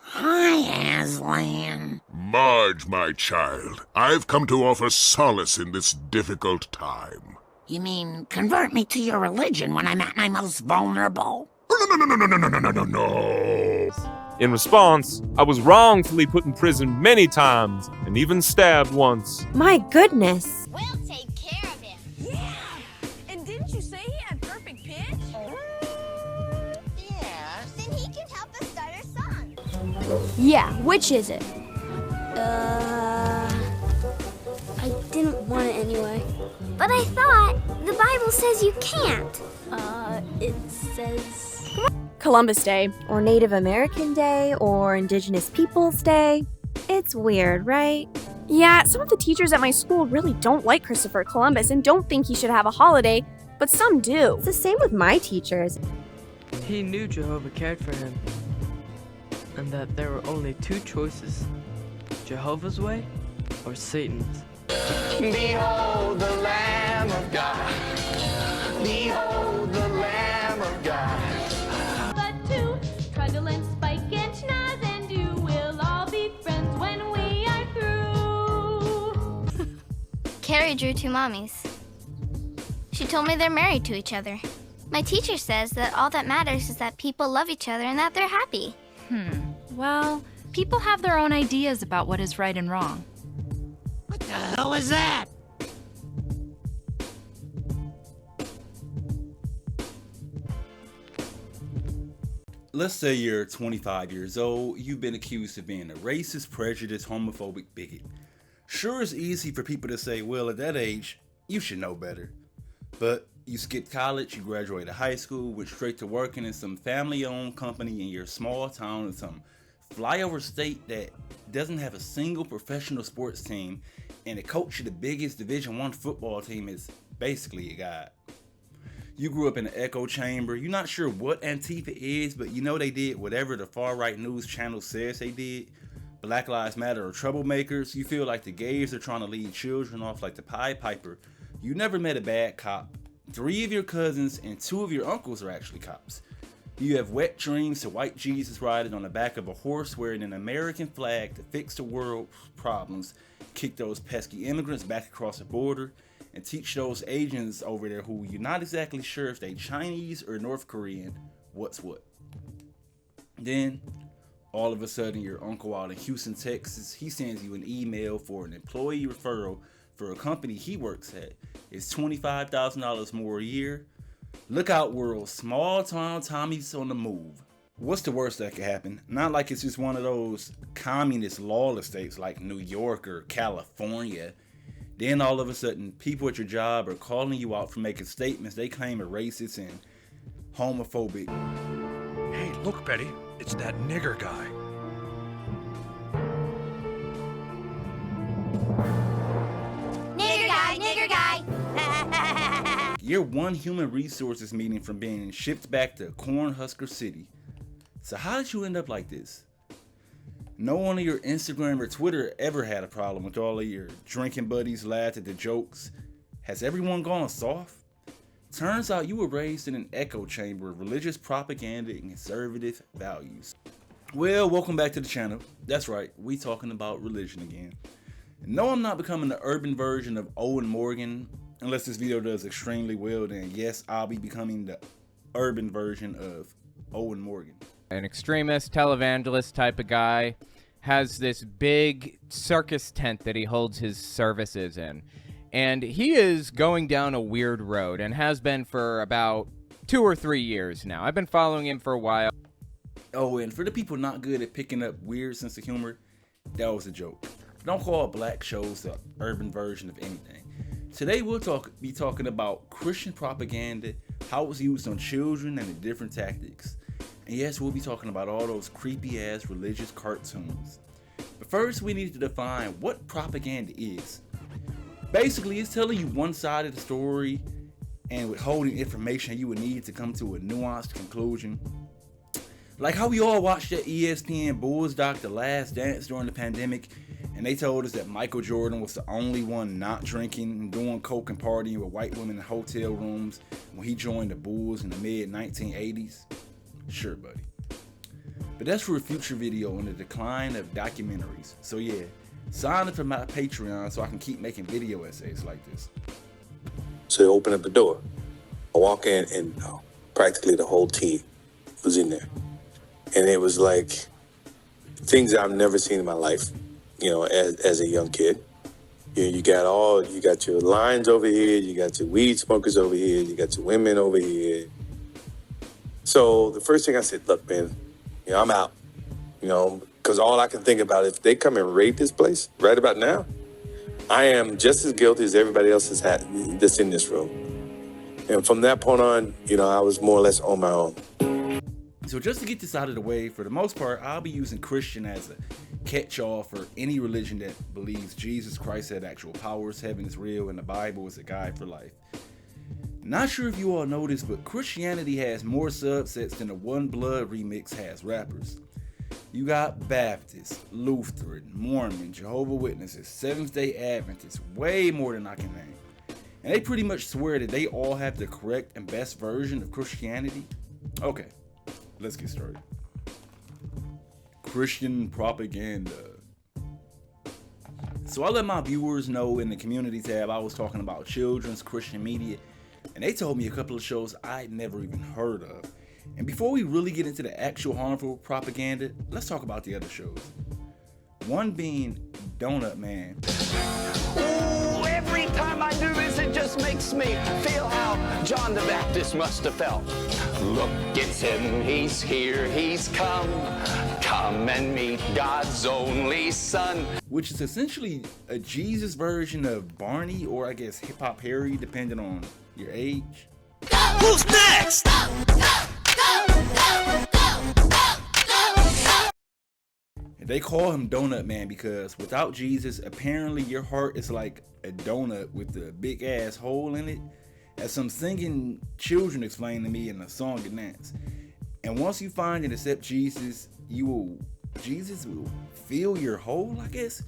Hi, Aslan. Marge, my child, I've come to offer solace in this difficult time. You mean convert me to your religion when I'm at my most vulnerable? No. In response, I was wrongfully put in prison many times and even stabbed once. My goodness. We'll take care of him. Yeah! And didn't you say he had perfect pitch? Yeah. Then he can help us start our song. Yeah, which is it? I didn't want it anyway. But I thought the Bible says you can't. It says... Columbus Day, or Native American Day, or Indigenous Peoples Day. It's weird, right? Yeah, some of the teachers at my school really don't like Christopher Columbus and don't think he should have a holiday, but some do. It's the same with my teachers. He knew Jehovah cared for him, and that there were only two choices, Jehovah's way or Satan's. Behold the Lamb of God. Behold the Lamb of God. But two, Trundle and Spike and Schnoz and you will all be friends when we are through. Carrie drew two mommies. She told me they're married to each other. My teacher says that all that matters is that people love each other and that they're happy. Well, people have their own ideas about what is right and wrong. What the hell is that? Let's say you're 25 years old, you've been accused of being a racist, prejudiced, homophobic bigot. Sure, it's easy for people to say, well, at that age, you should know better. But you skipped college, you graduated high school, went straight to working in some family-owned company in your small town in some flyover state that doesn't have a single professional sports team, and the coach of the biggest Division I football team is basically a god. You grew up in an echo chamber. You're not sure what Antifa is, but you know they did whatever the far-right news channel says they did. Black Lives Matter are troublemakers. You feel like the gays are trying to lead children off like the Pied Piper. You never met a bad cop. 3 of your cousins and 2 of your uncles are actually cops. You have wet dreams to white Jesus riding on the back of a horse wearing an American flag to fix the world's problems, kick those pesky immigrants back across the border, and teach those Asians over there who you're not exactly sure if they Chinese or North Korean what's what. Then, all of a sudden, your uncle out in Houston, Texas, he sends you an email for an employee referral for a company he works at. It's $25,000 more a year. Look out, world. Small town Tommy's on the move. What's the worst that could happen? Not like it's just one of those communist lawless states like New York or California. Then all of a sudden, people at your job are calling you out for making statements they claim are racist and homophobic. Hey, look, Betty. It's that nigger guy. Nigger guy, nigger guy. You're one human resources meeting from being shipped back to Cornhusker City. So how did you end up like this? No one on your Instagram or Twitter ever had a problem with all of your drinking buddies laughed at the jokes. Has everyone gone soft? Turns out you were raised in an echo chamber of religious propaganda and conservative values. Well, welcome back to the channel. That's right, we talking about religion again. No, I'm not becoming the urban version of Owen Morgan. Unless this video does extremely well, then yes, I'll be becoming the urban version of Owen Morgan. An extremist, televangelist type of guy, has this big circus tent that he holds his services in. And he is going down a weird road and has been for about 2 or 3 years now. I've been following him for a while. Oh, and for the people not good at picking up weird sense of humor, that was a joke. Don't call black shows the urban version of anything. Today we'll be talking about Christian propaganda, how it was used on children, and the different tactics. And yes, we'll be talking about all those creepy ass religious cartoons. But first we need to define what propaganda is. Basically, it's telling you one side of the story and withholding information you would need to come to a nuanced conclusion. Like how we all watched that ESPN Bulls doc, The Last Dance, during the pandemic, and they told us that Michael Jordan was the only one not drinking and doing coke and partying with white women in hotel rooms when he joined the Bulls in the mid-1980s. Sure, buddy. But that's for a future video on the decline of documentaries. So yeah, sign up for my Patreon so I can keep making video essays like this. So they open up the door. I walk in and practically the whole team was in there. And it was like things I've never seen in my life, you know, as a young kid. You got your lines over here, you got your weed smokers over here, you got your women over here. So the first thing I said, look, man, you know, I'm out, you know, because all I can think about is if they come and raid this place right about now, I am just as guilty as everybody else that's in this room. And from that point on, you know, I was more or less on my own. So just to get this out of the way, for the most part, I'll be using Christian as a catch-all for any religion that believes Jesus Christ had actual powers, heaven is real, and the Bible is a guide for life. Not sure if you all know this, but Christianity has more subsets than the One Blood remix has rappers. You got Baptist, Lutheran, Mormon, Jehovah Witnesses, Seventh-day Adventists, way more than I can name. And they pretty much swear that they all have the correct and best version of Christianity. Okay, let's get started. Christian propaganda. So I let my viewers know in the community tab I was talking about children's Christian media, and they told me a couple of shows I'd never even heard of. And before we really get into the actual harmful propaganda, let's talk about the other shows. One being Donut Man. Ooh, every time I do this, it just makes me feel how John the Baptist must have felt. Look, it's him, he's here, he's come. Come and meet God's only son. Which is essentially a Jesus version of Barney, or I guess Hip Hop Harry, depending on your age. Who's next? They call him Donut Man because without Jesus, apparently your heart is like a donut with a big ass hole in it, as some singing children explained to me in a song and dance. And once you find and accept Jesus will fill your hole, I guess.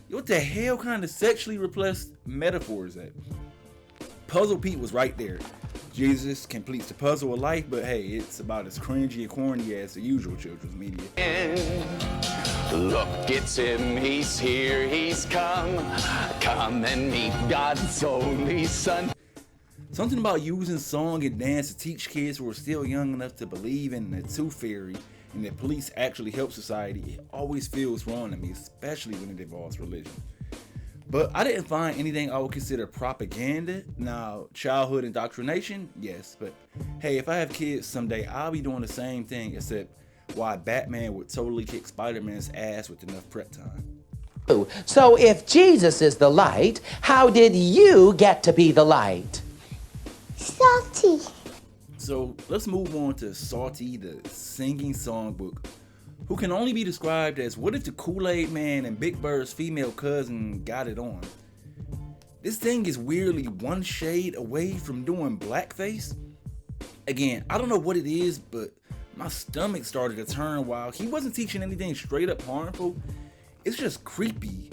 What the hell kind of sexually repressed metaphor is that? Puzzle Pete was right there. Jesus completes the puzzle of life, but hey, it's about as cringy and corny as the usual children's media. Look, it's him, he's here, he's come. Come and meet God's only son. Something about using song and dance to teach kids who are still young enough to believe in the tooth fairy and that police actually help society, it always feels wrong to me, especially when it involves religion. But I didn't find anything I would consider propaganda. Now, childhood indoctrination, yes, but hey, if I have kids someday, I'll be doing the same thing, except why Batman would totally kick Spider-Man's ass with enough prep time. So if Jesus is the light, how did you get to be the light? Salty. So let's move on to Salty, the singing songbook, who can only be described as what if the Kool-Aid Man and Big Bird's female cousin got it on. This thing is weirdly one shade away from doing blackface. Again, I don't know what it is, but my stomach started to turn while he wasn't teaching anything straight up harmful. It's just creepy.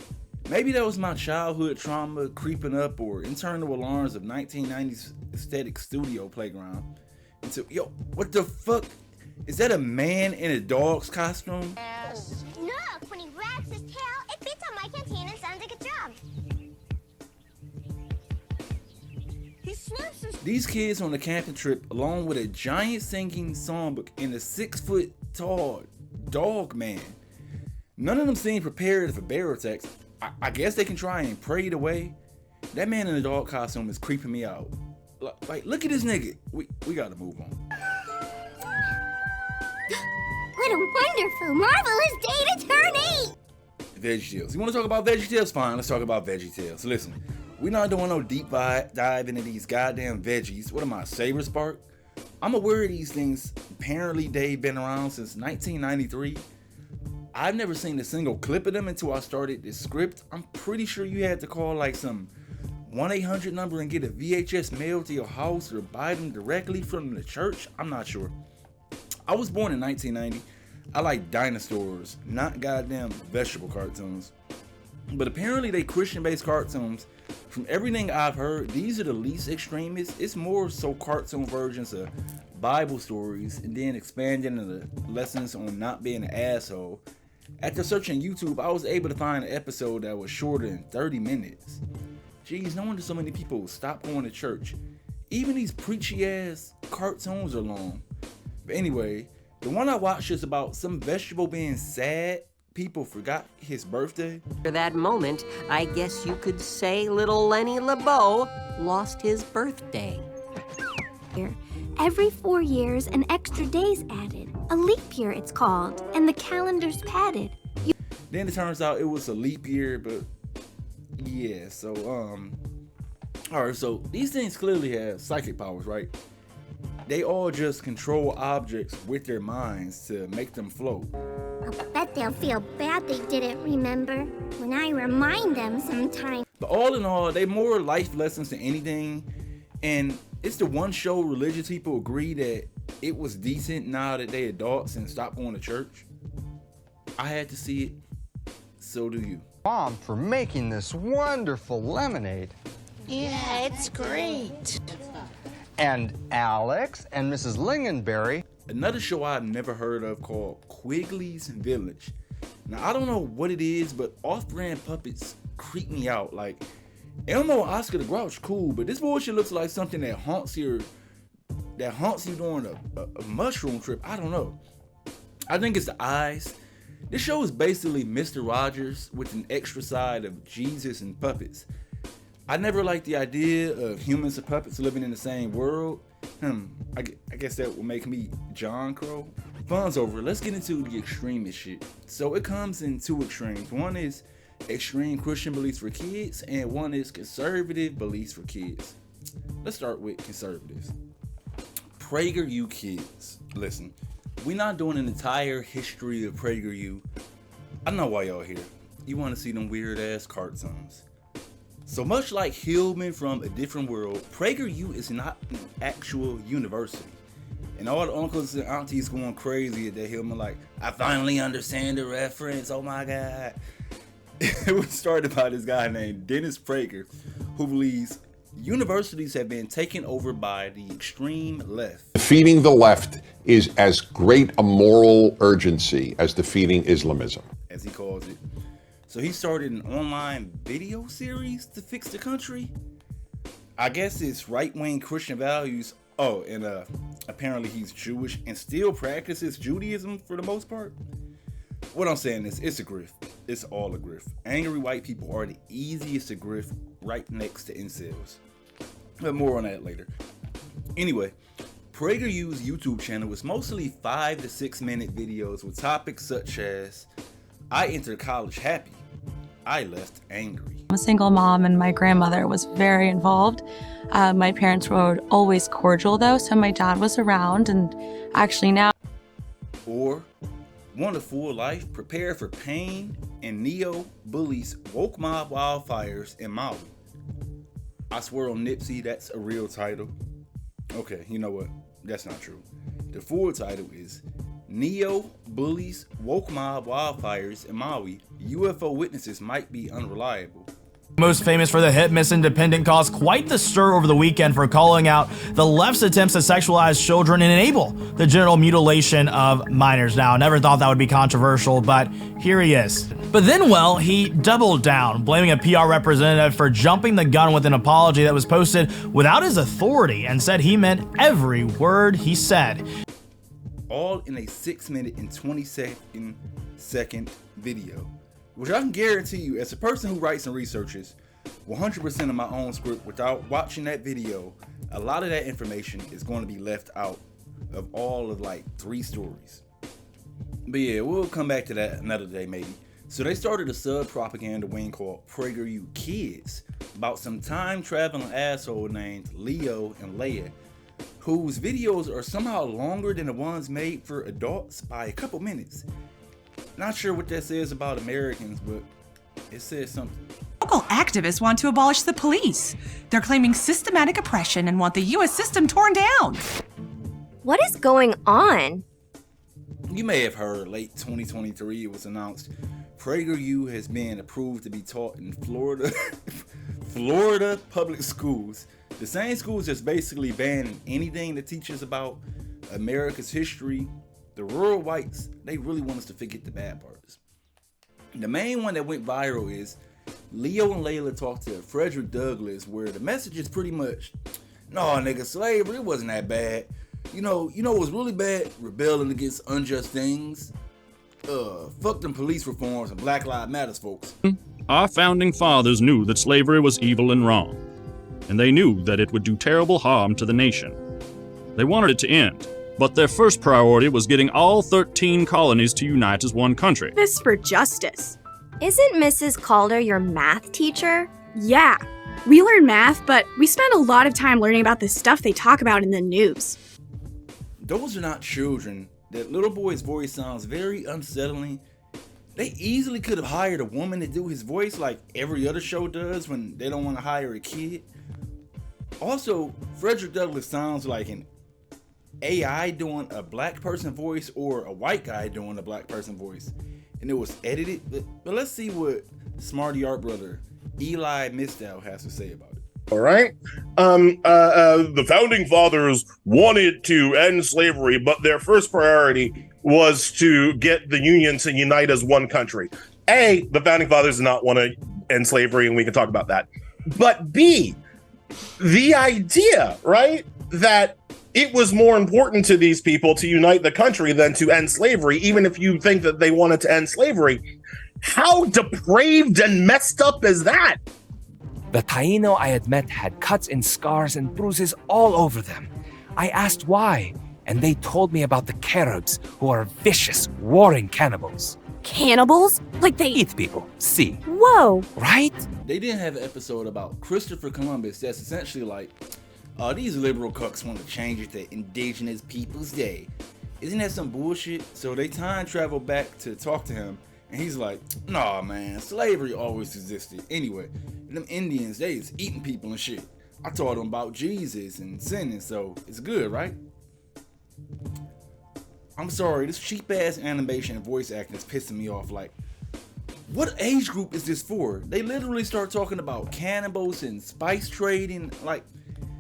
Maybe that was my childhood trauma creeping up, or internal alarms of 1990s aesthetic studio playground. And so, yo, what the fuck? Is that a man in a dog's costume? Look, when he wags his tail, it beats on my canteen and sounds like a drum. He slips his... These kids on the camping trip, along with a giant singing songbook and a 6-foot tall dog man. None of them seem prepared for bear attacks. I guess they can try and pray it away. That man in the dog costume is creeping me out. Like, look at this nigga. We gotta move on. What a wonderful, marvelous day to turn 8! VeggieTales. You want to talk about VeggieTales? Fine, let's talk about VeggieTales. Listen, we're not doing no deep dive into these goddamn veggies. What am I, Saber Spark? I'm aware of these things. Apparently, they've been around since 1993. I've never seen a single clip of them until I started this script. I'm pretty sure you had to call like some 1-800 number and get a VHS mailed to your house, or buy them directly from the church. I'm not sure. I was born in 1990. I like dinosaurs, not goddamn vegetable cartoons. But apparently they Christian-based cartoons. From everything I've heard, these are the least extremist. It's more so cartoon versions of Bible stories and then expanding into lessons on not being an asshole. After searching YouTube, I was able to find an episode that was shorter than 30 minutes. Jeez, no wonder so many people stop going to church. Even these preachy ass cartoons are long. But anyway, the one I watched is about some vegetable being sad. People forgot his birthday. For that moment, I guess you could say little Lenny LeBeau lost his birthday. Every 4 years, an extra day's added. A leap year, it's called, and the calendar's padded. Then it turns out it was a leap year, but yeah, so, alright, so these things clearly have psychic powers, right? They all just control objects with their minds to make them float. I'll bet they'll feel bad they didn't remember when I remind them sometime. But all in all, they more life lessons than anything, and it's the one show religious people agree that it was decent now that they adults and stopped going to church. I had to see it, so do you. Mom, for making this wonderful lemonade. Yeah, it's great. And Alex and Mrs. Lingonberry. Another show I've never heard of called Quigley's Village. Now, I don't know what it is, but off-brand puppets creep me out. Like, Elmo Oscar the Grouch, cool, but this bullshit looks like something that haunts you during a mushroom trip. I don't know. I think it's the eyes. This show is basically Mr. Rogers with an extra side of Jesus and puppets. I never liked the idea of humans and puppets living in the same world. I guess that will make me John Crow. Fun's over. Let's get into the extremist shit. So it comes in two extremes. One is extreme Christian beliefs for kids, and one is conservative beliefs for kids. Let's start with conservatives. Prager U kids. Listen, we're not doing an entire history of Prager U. I know why y'all here. You want to see them weird ass cartoons. So much like Hillman from A Different World, Prager U is not an actual university. And all the uncles and aunties going crazy at that Hillman like, I finally understand the reference, oh my god. It was started by this guy named Dennis Prager, who believes universities have been taken over by the extreme left. Defeating the left is as great a moral urgency as defeating Islamism, as he calls it. So he started an online video series to fix the country. I guess it's right-wing Christian values. Oh, and apparently he's Jewish and still practices Judaism for the most part. What I'm saying is, it's a grift. It's all a grift. Angry white people are the easiest to grift, right next to incels. But more on that later. Anyway, Prager U's YouTube channel was mostly 5 to 6 minute videos with topics such as, I entered college happy, I left angry. I'm a single mom and my grandmother was very involved. My parents were always cordial though, so my dad was around, and actually now. Or, want a full life, prepare for pain, and Neo bullies woke mob wildfires in Maui. I swear on Nipsey that's a real title. Okay, you know what? That's not true. The full title is Neo bullies woke mob wildfires in Maui. UFO witnesses might be unreliable. Most famous for the hit Miss Independent caused quite the stir over the weekend for calling out the left's attempts to sexualize children and enable the genital mutilation of minors. Now, I never thought that would be controversial, but here he is. But then, well, he doubled down, blaming a PR representative for jumping the gun with an apology that was posted without his authority, and said he meant every word he said. All in a 6-minute and 20-second video, which I can guarantee you, as a person who writes and researches 100% of my own script without watching that video, a lot of that information is going to be left out of all of like 3 stories. But yeah, we'll come back to that another day maybe. So they started a sub-propaganda wing called Prager U Kids about some time-traveling asshole named Leo and Leia, whose videos are somehow longer than the ones made for adults by a couple minutes. Not sure what that says about Americans, but it says something. Local activists want to abolish the police. They're claiming systematic oppression and want the U.S. system torn down. What is going on? You may have heard late 2023 it was announced Prager U has been approved to be taught in Florida Florida public schools. The same schools that's basically banning anything that teaches about America's history. The rural whites, they really want us to forget the bad parts. The main one that went viral is Leo and Layla talked to Frederick Douglass, where the message is pretty much, no nigga, slavery, it wasn't that bad. You know what was really bad? Rebelling against unjust things. Fuck them police reforms and Black Lives Matters, folks. Our founding fathers knew that slavery was evil and wrong, and they knew that it would do terrible harm to the nation. They wanted it to end, but their first priority was getting all 13 colonies to unite as one country. This for justice. Isn't Mrs. Calder your math teacher? Yeah. We learn math, but we spend a lot of time learning about the stuff they talk about in the news. Those are not children. That little boy's voice sounds very unsettling. They easily could have hired a woman to do his voice like every other show does when they don't want to hire a kid. Also, Frederick Douglass sounds like an AI doing a black person voice or a white guy doing a black person voice. And it was edited. But let's see what Smarty Art Brother Eli Misdow has to say about it. All right. The founding fathers wanted to end slavery, but their first priority was to get the Union to unite as one country. A, the founding fathers did not want to end slavery, and we can talk about that. But B, the idea, right, that it was more important to these people to unite the country than to end slavery, even if you think that they wanted to end slavery. How depraved and messed up is that? The Taino I had met had cuts and scars and bruises all over them. I asked why, and they told me about the Caribs, who are vicious, warring cannibals. Cannibals? Like they eat people, see. Whoa. Right? They didn't have an episode about Christopher Columbus that's essentially like, these liberal cucks want to change it to Indigenous Peoples Day. Isn't that some bullshit? So they time travel back to talk to him, and he's like, nah man, slavery always existed. Anyway, them Indians, they is eating people and shit. I taught them about Jesus and sinning, so it's good, right? I'm sorry, this cheap ass animation and voice acting is pissing me off. Like, what age group is this for? They literally start talking about cannibals and spice trading. Like,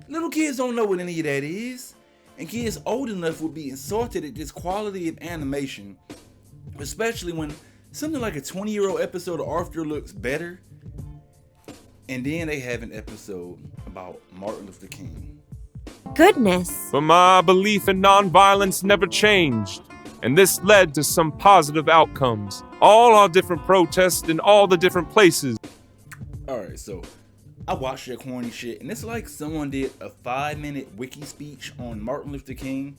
little kids don't know what any of that is. And kids old enough would be insulted at this quality of animation, especially when something like a 20-year-old episode of Arthur looks better. And then they have an episode about Martin Luther King. Goodness. But my belief in nonviolence never changed, and this led to some positive outcomes. All our different protests in all the different places. Alright, so I watched that corny shit, and it's like someone did a 5-minute wiki speech on Martin Luther King.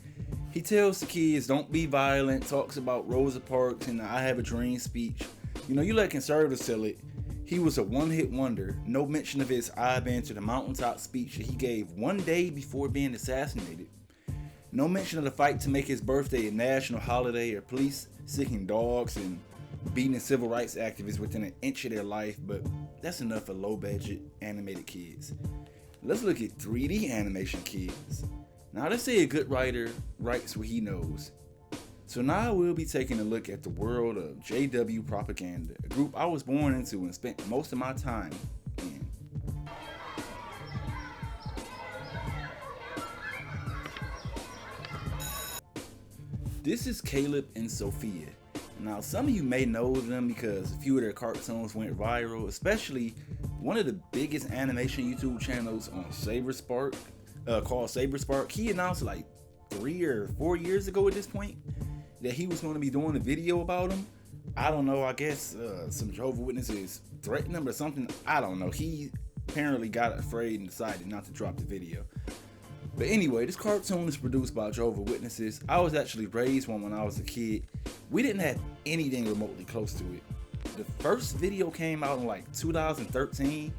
He tells the kids, don't be violent, talks about Rosa Parks and the I Have a Dream speech. You know, you let conservatives tell it. He was a one-hit wonder. No mention of his I've been to the mountaintop speech that he gave one day before being assassinated. No mention of the fight to make his birthday a national holiday, or police sicking dogs and beating civil rights activists within an inch of their life, but that's enough for low-budget animated kids. Let's look at 3D animation kids. Now let's say a good writer writes what he knows. So now we'll be taking a look at the world of JW Propaganda, a group I was born into and spent most of my time in. This is Caleb and Sophia. Now some of you may know them because a few of their cartoons went viral, especially one of the biggest animation YouTube channels on Saberspark, called Saberspark. He announced like 3 or 4 years ago at this point that he was going to be doing a video about him. I don't know, I guess some Jehovah Witnesses threatened him or something. I don't know. He apparently got afraid and decided not to drop the video. But anyway, this cartoon is produced by Jehovah Witnesses. I was actually raised one when I was a kid. We didn't have anything remotely close to it. The first video came out in like 2013.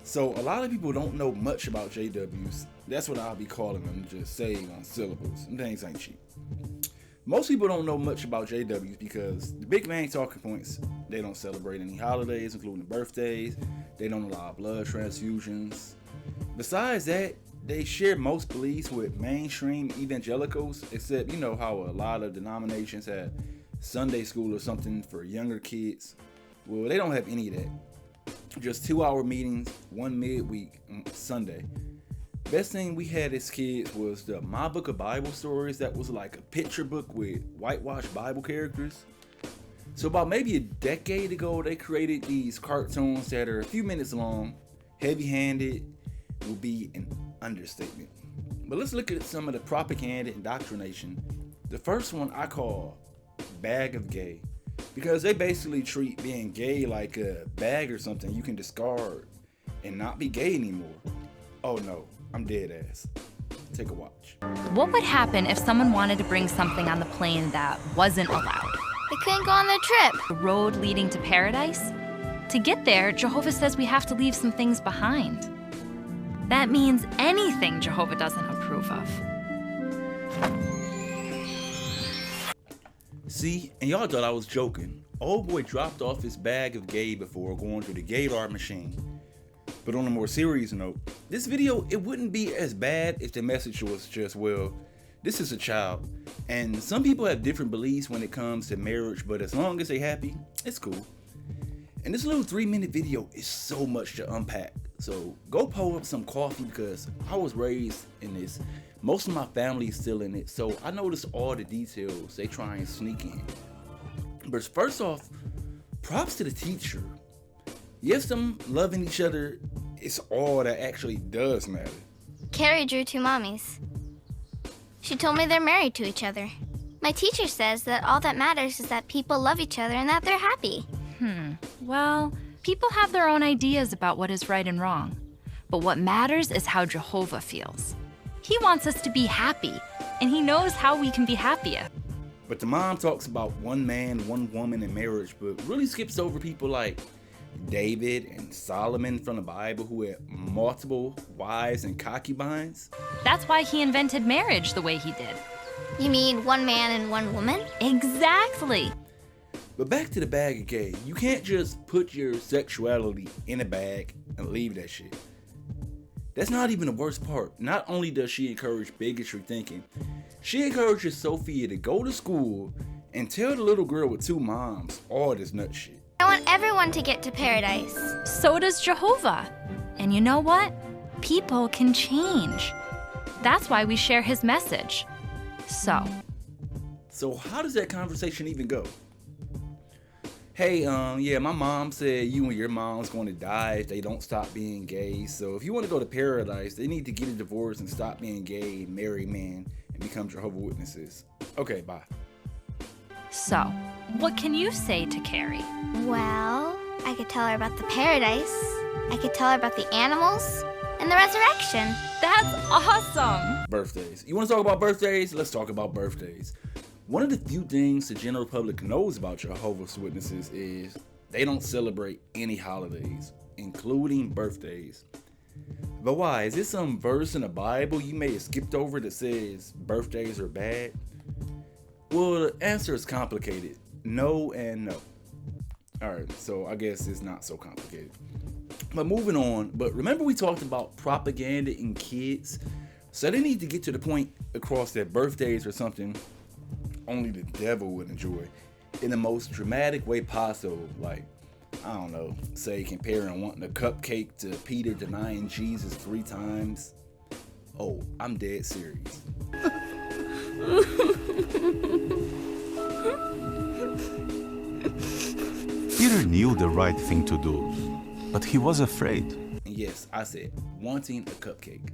So a lot of people don't know much about JWs. That's what I'll be calling them, just saying on syllables. Them things ain't cheap. Most people don't know much about JWs because the big main talking points, they don't celebrate any holidays, including birthdays. They don't allow blood transfusions. Besides that, they share most beliefs with mainstream evangelicals, except you know how a lot of denominations have Sunday school or something for younger kids. Well, they don't have any of that. Just 2-hour meetings, one midweek Sunday. Best thing we had as kids was the My Book of Bible Stories. That was like a picture book with whitewashed Bible characters. So about maybe a decade ago, they created these cartoons that are a few minutes long. Heavy-handed will be an understatement. But let's look at some of the propaganda and indoctrination. The first one I call Bag of Gay, because they basically treat being gay like a bag or something you can discard and not be gay anymore. Oh no, I'm dead ass. Take a watch. What would happen if someone wanted to bring something on the plane that wasn't allowed? They couldn't go on their trip. The road leading to paradise? To get there, Jehovah says we have to leave some things behind. That means anything Jehovah doesn't approve of. See, and y'all thought I was joking. Old boy dropped off his bag of gay before going to the gaydar machine. But on a more serious note, this video, it wouldn't be as bad if the message was just, well, this is a child. And some people have different beliefs when it comes to marriage, but as long as they're happy, it's cool. And this little 3-minute video is so much to unpack. So go pour up some coffee, because I was raised in this. Most of my family is still in it, so I notice all the details they try and sneak in. But first off, props to the teacher. Yes, them loving each other is all that actually does matter. Carrie drew 2 mommies. She told me they're married to each other. My teacher says that all that matters is that people love each other and that they're happy. Well, people have their own ideas about what is right and wrong. But what matters is how Jehovah feels. He wants us to be happy, and he knows how we can be happier. But the mom talks about one man, one woman in marriage, but really skips over people like David and Solomon from the Bible, who had multiple wives and concubines. That's why he invented marriage the way he did. You mean one man and one woman? Exactly. But back to the bag of gay. You can't just put your sexuality in a bag and leave that shit. That's not even the worst part. Not only does she encourage bigotry thinking, she encourages Sophia to go to school and tell the little girl with 2 moms all this nut shit. I want everyone to get to paradise. So does Jehovah. And you know what? People can change. That's why we share his message. So how does that conversation even go? Hey, yeah, my mom said you and your mom's going to die if they don't stop being gay. So if you want to go to paradise, they need to get a divorce and stop being gay, marry men, and become Jehovah Witnesses. Okay, bye. So, what can you say to Carrie? Well, I could tell her about the paradise. I could tell her about the animals and the resurrection. That's awesome. Birthdays. You want to talk about birthdays? Let's talk about birthdays. One of the few things the general public knows about Jehovah's Witnesses is they don't celebrate any holidays, including birthdays. But why? Is this some verse in the Bible you may have skipped over that says birthdays are bad? Well, the answer is complicated. No and no. Alright, so I guess it's not so complicated. But moving on, but remember we talked about propaganda in kids? So they need to get to the point across that birthdays are something only the devil would enjoy in the most dramatic way possible. Like, I don't know, say comparing wanting a cupcake to Peter denying Jesus 3 times. Oh, I'm dead serious. Peter knew the right thing to do, but he was afraid. And yes, I said wanting a cupcake.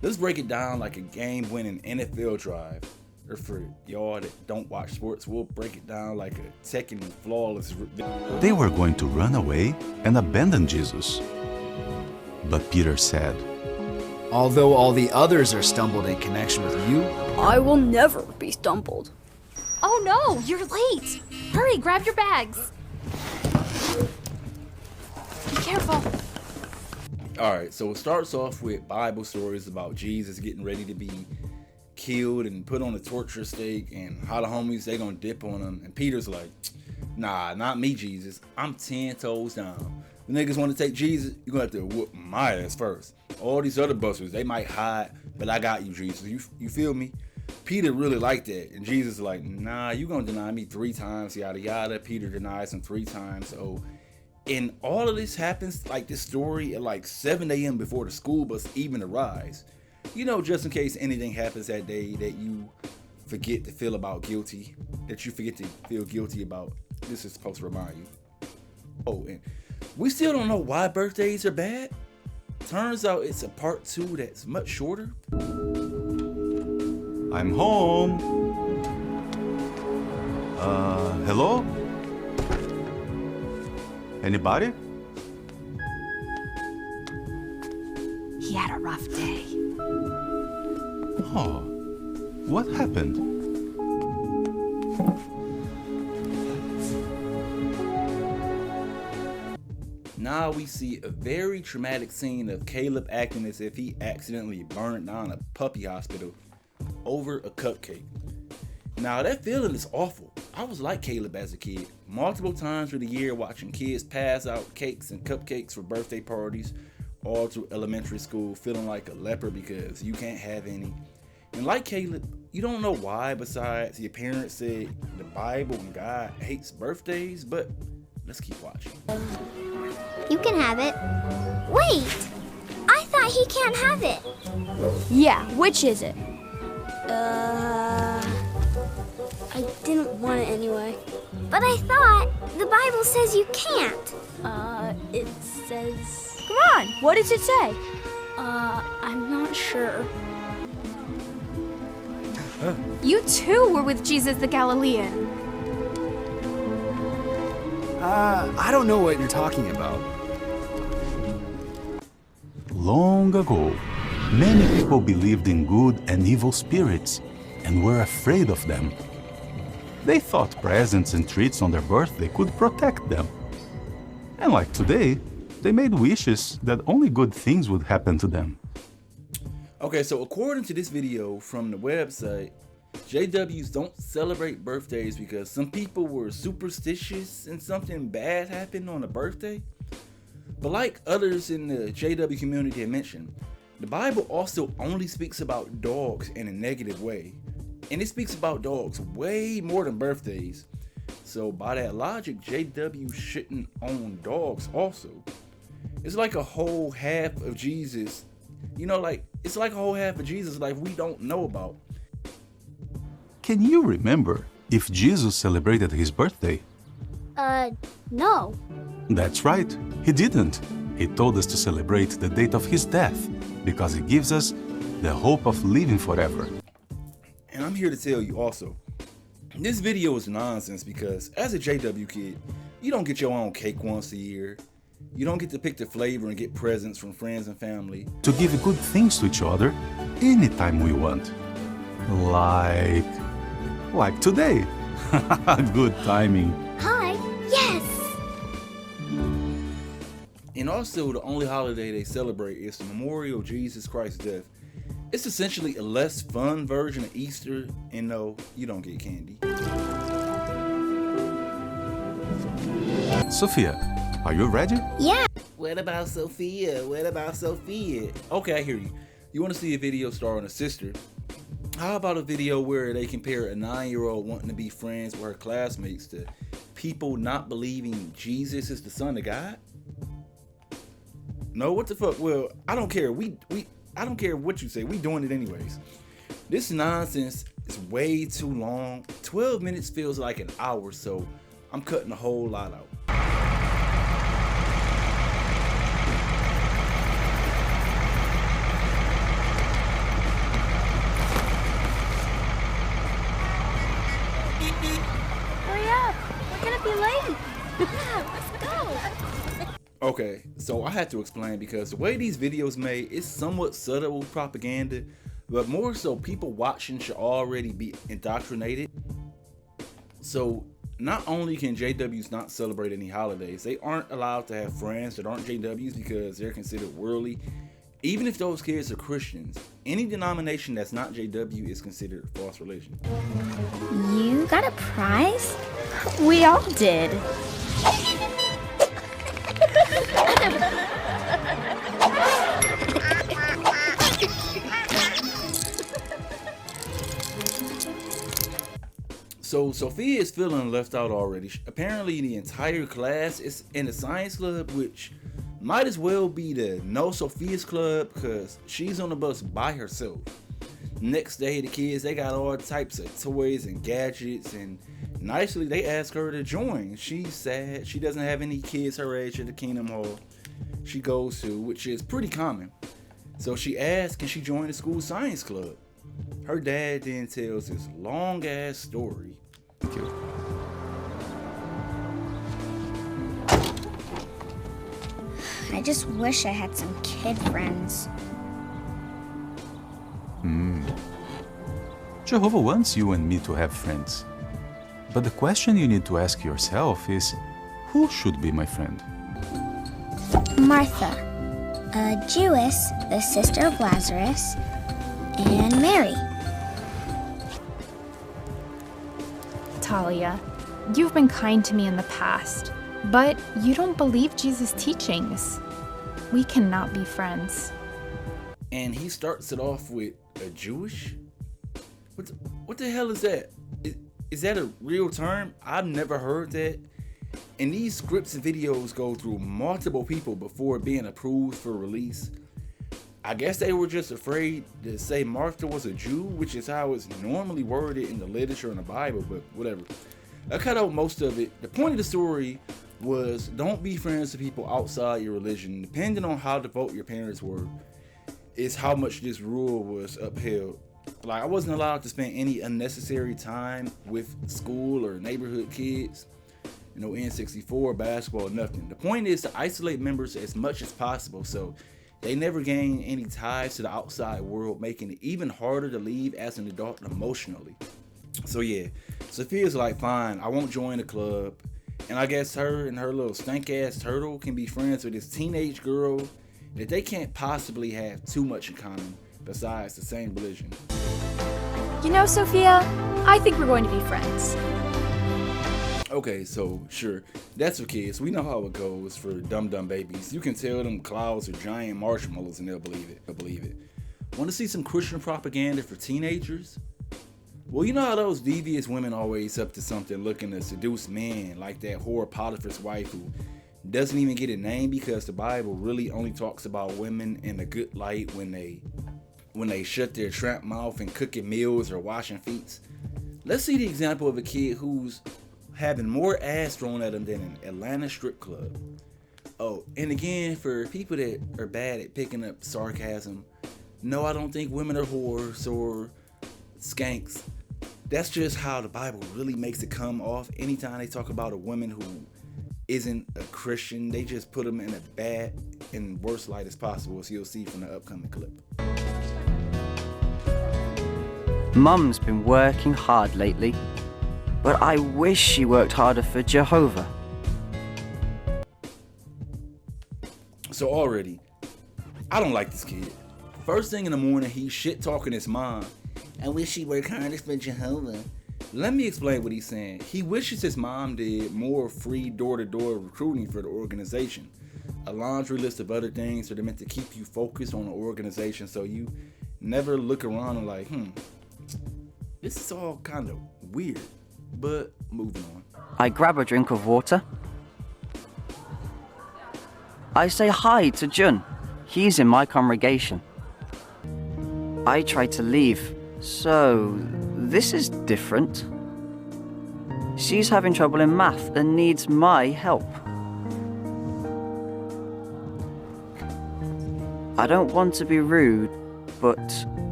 Let's break it down like a game-winning NFL drive. Or for y'all that don't watch sports, we'll break it down like a Tekken flawless. They were going to run away and abandon Jesus. But Peter said, although all the others are stumbled in connection with you, I will never be stumbled. Oh no, you're late. Hurry, grab your bags. Be careful. Alright, so it starts off with Bible stories about Jesus getting ready to be killed and put on a torture stake, and how the homies, they gonna dip on him. And Peter's like, nah, not me, Jesus. I'm 10 toes down. The niggas want to take Jesus, you're gonna have to whoop my ass first. All these other busters, they might hide, but I got you, Jesus. You feel me? Peter really liked that, and Jesus is like, nah, you gonna deny me 3 times, yada yada. Peter denies him 3 times. So, and all of this happens, like this story, at like 7 a.m. before the school bus even arrives. You know, just in case anything happens that day that you forget to feel guilty about. This is supposed to remind you. Oh, and we still don't know why birthdays are bad. Turns out it's a part 2 that's much shorter. I'm home. Hello? Anybody? He had a rough day. Oh, what happened? Now we see a very traumatic scene of Caleb acting as if he accidentally burned down a puppy hospital over a cupcake. Now that feeling is awful. I was like Caleb as a kid, multiple times through the year watching kids pass out cakes and cupcakes for birthday parties, all through elementary school, feeling like a leper because you can't have any. And like Caleb, you don't know why besides your parents said the Bible and God hates birthdays, but let's keep watching. You can have it. Wait! I thought he can't have it. Yeah, which is it? I didn't want it anyway. But I thought the Bible says you can't. It says... Come on, what does it say? I'm not sure. You too were with Jesus the Galilean. I don't know what you're talking about. Long ago, many people believed in good and evil spirits and were afraid of them. They thought presents and treats on their birthday could protect them. And like today, they made wishes that only good things would happen to them. Okay, so according to this video from the website, JWs don't celebrate birthdays because some people were superstitious and something bad happened on a birthday. But like others in the JW community I mentioned, the Bible also only speaks about dogs in a negative way. And it speaks about dogs way more than birthdays. So by that logic, JW shouldn't own dogs also. It's like a whole half of Jesus, it's like a whole half of Jesus' life we don't know about. Can you remember if Jesus celebrated his birthday? No. That's right, he didn't. He told us to celebrate the date of his death because it gives us the hope of living forever. And I'm here to tell you also, this video is nonsense because as a JW kid, you don't get your own cake once a year. You don't get to pick the flavor and get presents from friends and family. To give good things to each other anytime we want. Like today. Good timing. Hi, yes! And also the only holiday they celebrate is the memorial of Jesus Christ's death. It's essentially a less fun version of Easter, and no, you don't get candy. Sophia, are you ready? Yeah. What about Sophia? What about Sophia? Okay, I hear you. You want to see a video starring a sister? How about a video where they compare a 9-year-old wanting to be friends with her classmates to people not believing Jesus is the Son of God? No, what the fuck? Well, I don't care. I don't care what you say. We doing it anyways. This nonsense is way too long. 12 minutes feels like an hour, so I'm cutting a whole lot out. Hurry up. We're gonna be late. Yeah, let's go. Okay, so I had to explain because the way these videos made is somewhat subtle propaganda, but more so people watching should already be indoctrinated. So not only can JWs not celebrate any holidays, they aren't allowed to have friends that aren't JWs because they're considered worldly. Even if those kids are Christians, any denomination that's not JW is considered false religion. You got a prize? We all did. So Sophia is feeling left out already. Apparently the entire class is in the science club, which might as well be the No Sophia's club because she's on the bus by herself. Next day, the kids, they got all types of toys and gadgets, and nicely they ask her to join. She's sad. She doesn't have any kids her age at the Kingdom Hall she goes to, which is pretty common. So she asks, can she join the school science club? Her dad then tells this long ass story. Thank you. I just wish I had some kid friends. Jehovah wants you and me to have friends. But the question you need to ask yourself is, who should be my friend? Martha, a Jewess, the sister of Lazarus, and Mary. Talia, you've been kind to me in the past, but you don't believe Jesus' teachings. We cannot be friends. And he starts it off with a Jewish? What the hell is that? Is that a real term? I've never heard that. And these scripts and videos go through multiple people before being approved for release. I guess they were just afraid to say Martha was a Jew, which is how it's normally worded in the literature in the Bible, but whatever. I cut out most of it. The point of the story was don't be friends with people outside your religion. Depending on how devout your parents were, is how much this rule was upheld. Like, I wasn't allowed to spend any unnecessary time with school or neighborhood kids. You know, N64, basketball, nothing. The point is to isolate members as much as possible so they never gain any ties to the outside world, making it even harder to leave as an adult emotionally. So yeah, Sophia's like, fine, I won't join the club. And I guess her and her little stank-ass turtle can be friends with this teenage girl that they can't possibly have too much in common besides the same religion. You know, Sophia, I think we're going to be friends. Okay, so sure, that's for kids. We know how it goes for dumb babies. You can tell them clouds are giant marshmallows and they'll believe it. Want to see some Christian propaganda for teenagers? Well, you know how those devious women always up to something looking to seduce men, like that whore Potiphar's wife who doesn't even get a name because the Bible really only talks about women in a good light when they shut their tramp mouth and cooking meals or washing feet. Let's see the example of a kid who's having more ass thrown at him than an Atlanta strip club. Oh, and again, for people that are bad at picking up sarcasm, no, I don't think women are whores or skanks. That's just how the Bible really makes it come off. Anytime they talk about a woman who isn't a Christian, they just put them in a bad and worst light as possible, as you'll see from the upcoming clip. Mum's been working hard lately, but I wish she worked harder for Jehovah. So already, I don't like this kid. First thing in the morning, he's shit-talking his mom. I wish she worked harder for Jehovah. Let me explain what he's saying. He wishes his mom did more free door-to-door recruiting for the organization. A laundry list of other things that are meant to keep you focused on the organization so you never look around and like, this is all kind of weird. But moving on. I grab a drink of water. I say hi to Jawn. He's in my congregation. I try to leave, so this is different. She's having trouble in math and needs my help. I don't want to be rude, but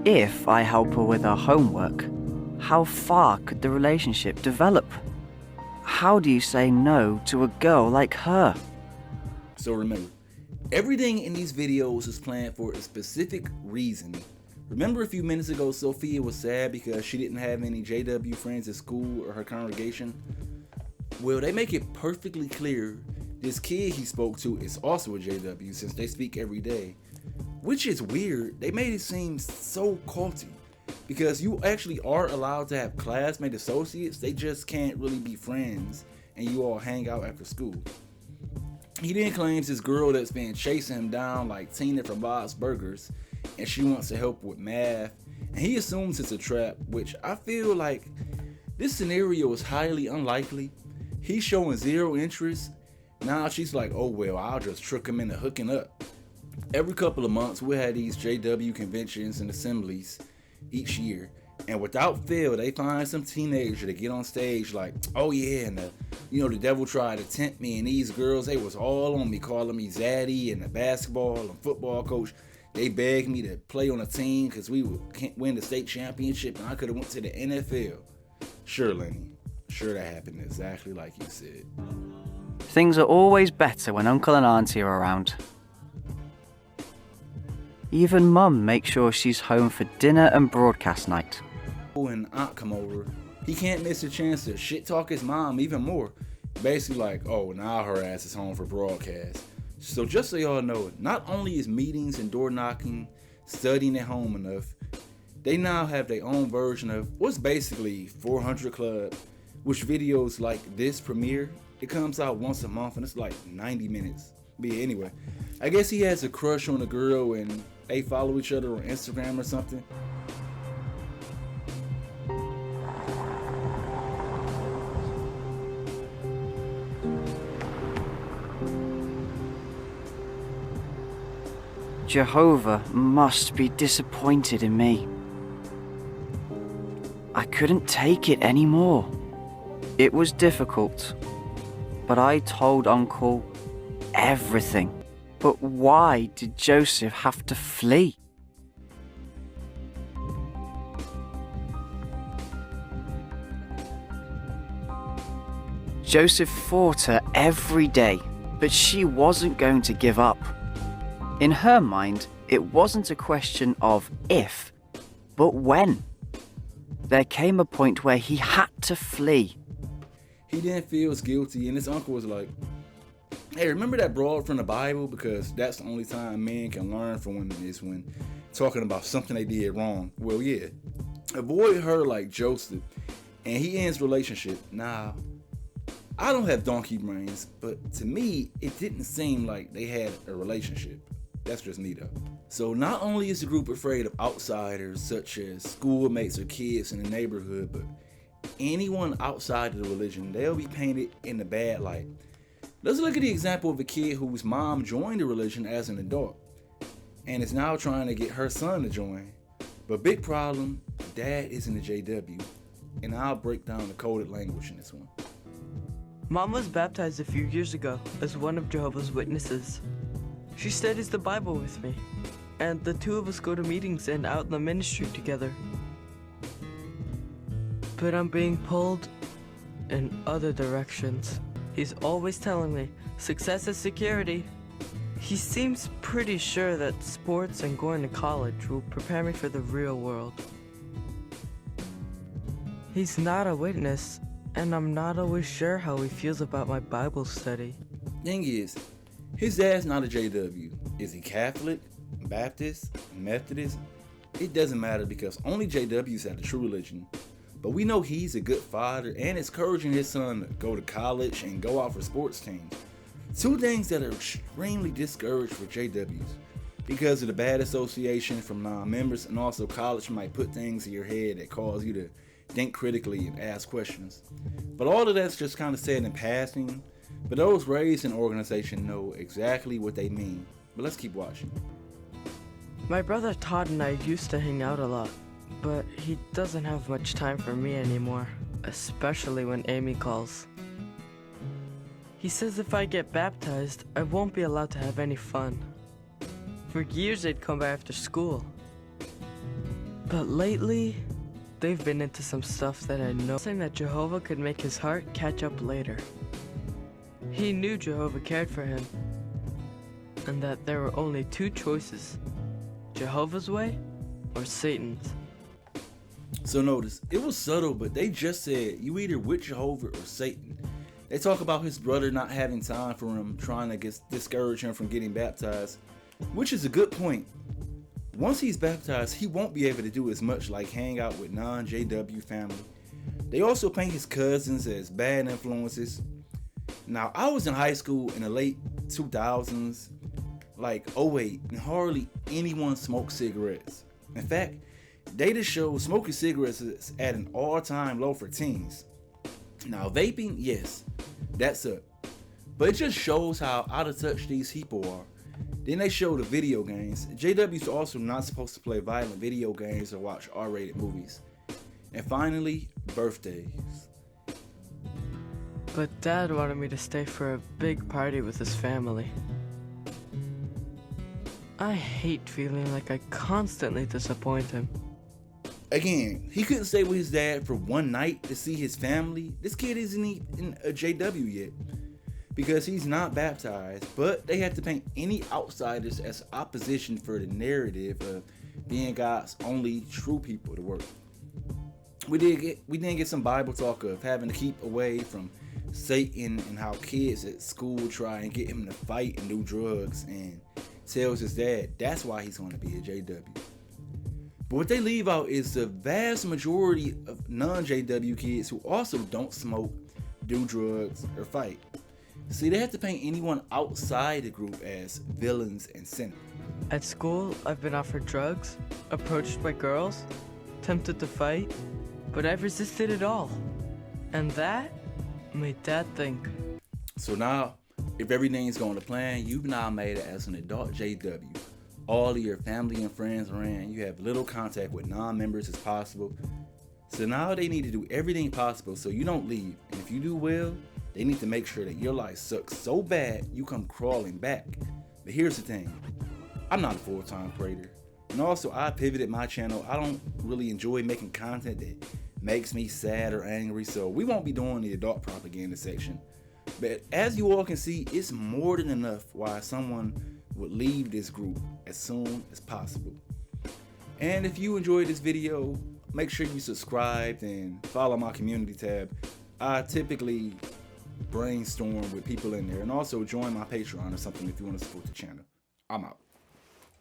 if I help her with her homework, how far could the relationship develop? How do you say no to a girl like her? So remember, everything in these videos is planned for a specific reason. Remember a few minutes ago, Sophia was sad because she didn't have any JW friends at school or her congregation? Well, they make it perfectly clear this kid he spoke to is also a JW since they speak every day. Which is weird. They made it seem so culty. Because you actually are allowed to have classmate associates, they just can't really be friends and you all hang out after school. He then claims this girl that's been chasing him down like Tina from Bob's Burgers and she wants to help with math and he assumes it's a trap, which I feel like this scenario is highly unlikely. He's showing zero interest. Now she's like, oh well, I'll just trick him into hooking up. Every couple of months, we'll have these JW conventions and assemblies each year. And without fail, they find some teenager to get on stage like, oh yeah, and the devil tried to tempt me, and these girls, they was all on me, calling me zaddy, and the basketball and football coach. They begged me to play on a team because we can't win the state championship, and I could have went to the NFL. Sure, Lenny. Sure, that happened exactly like you said. Things are always better when Uncle and Auntie are around. Even Mum makes sure she's home for dinner and broadcast night. When Aunt come over, he can't miss a chance to shit talk his mom even more. Basically like, oh, now her ass is home for broadcast. So just so y'all know, not only is meetings and door knocking, studying at home enough, they now have their own version of what's basically 400 Club, which videos like this premiere. It comes out once a month and it's like 90 minutes. But yeah, anyway, I guess he has a crush on a girl and they follow each other on Instagram or something. Jehovah must be disappointed in me. I couldn't take it anymore. It was difficult, but I told Uncle everything. But why did Joseph have to flee? Joseph fought her every day, but she wasn't going to give up. In her mind, it wasn't a question of if, but when. There came a point where he had to flee. He didn't feel as guilty, and his uncle was like, hey, remember that broad from the Bible? Because that's the only time men can learn from women is when talking about something they did wrong. Well, yeah, avoid her like Joseph, and he ends relationship. Now, I don't have donkey brains, but to me, it didn't seem like they had a relationship. That's just me though. So not only is the group afraid of outsiders such as schoolmates or kids in the neighborhood, but anyone outside of the religion, they'll be painted in the bad light. Let's look at the example of a kid whose mom joined the religion as an adult and is now trying to get her son to join. But big problem, dad isn't a JW. And I'll break down the coded language in this one. Mom was baptized a few years ago as one of Jehovah's Witnesses. She studies the Bible with me, and the two of us go to meetings and out in the ministry together. But I'm being pulled in other directions. He's always telling me, success is security. He seems pretty sure that sports and going to college will prepare me for the real world. He's not a witness, and I'm not always sure how he feels about my Bible study. Thing is, his dad's not a JW. Is he Catholic, Baptist, Methodist? It doesn't matter because only JWs have the true religion. But we know he's a good father and is encouraging his son to go to college and go out for sports teams. Two things that are extremely discouraged for JWs because of the bad association from non-members, and also college might put things in your head that cause you to think critically and ask questions. But all of that's just kind of said in passing. But those raised in the organization know exactly what they mean. But let's keep watching. My brother Todd and I used to hang out a lot, but he doesn't have much time for me anymore, especially when Amy calls. He says if I get baptized, I won't be allowed to have any fun. For years they'd come by after school. But lately, they've been into some stuff that I know, saying that Jehovah could make his heart catch up later. He knew Jehovah cared for him, and that there were only two choices, Jehovah's way or Satan's. So notice, it was subtle, but they just said you either with Jehovah or Satan. They talk about his brother not having time for him, trying to discourage him from getting baptized, which is a good point. Once he's baptized, he won't be able to do as much like hang out with non-JW family. They also paint his cousins as bad influences. Now, I was in high school in the late 2000s, like 08, and hardly anyone smoked cigarettes. In fact, Data shows smoking cigarettes is at an all-time low for teens. Now vaping, yes, that's up. But it just shows how out of touch these people are. Then they show the video games. JW's also not supposed to play violent video games or watch R-rated movies. And finally, birthdays. But Dad wanted me to stay for a big party with his family. I hate feeling like I constantly disappoint him. Again, he couldn't stay with his dad for one night to see his family. This kid isn't even a JW yet because he's not baptized, but they had to paint any outsiders as opposition for the narrative of being God's only true people to work. We did get some Bible talk of having to keep away from Satan and how kids at school try and get him to fight and do drugs, and tells his dad that's why he's going to be a JW. But what they leave out is the vast majority of non-JW kids who also don't smoke, do drugs, or fight. See, they have to paint anyone outside the group as villains and sinners. At school, I've been offered drugs, approached by girls, tempted to fight, but I've resisted it all. And that made Dad think. So now, if everything's going to plan, you've now made it as an adult JW. All of your family and friends are in. You have little contact with non-members as possible. So now they need to do everything possible so you don't leave. And if you do well, they need to make sure that your life sucks so bad you come crawling back. But here's the thing. I'm not a full-time creator. And also, I pivoted my channel. I don't really enjoy making content that makes me sad or angry. So we won't be doing the adult propaganda section. But as you all can see, it's more than enough why someone would leave this group as soon as possible. And if you enjoyed this video, make sure you subscribe and follow my community tab. I typically brainstorm with people in there, and also join my Patreon or something if you want to support the channel. I'm out.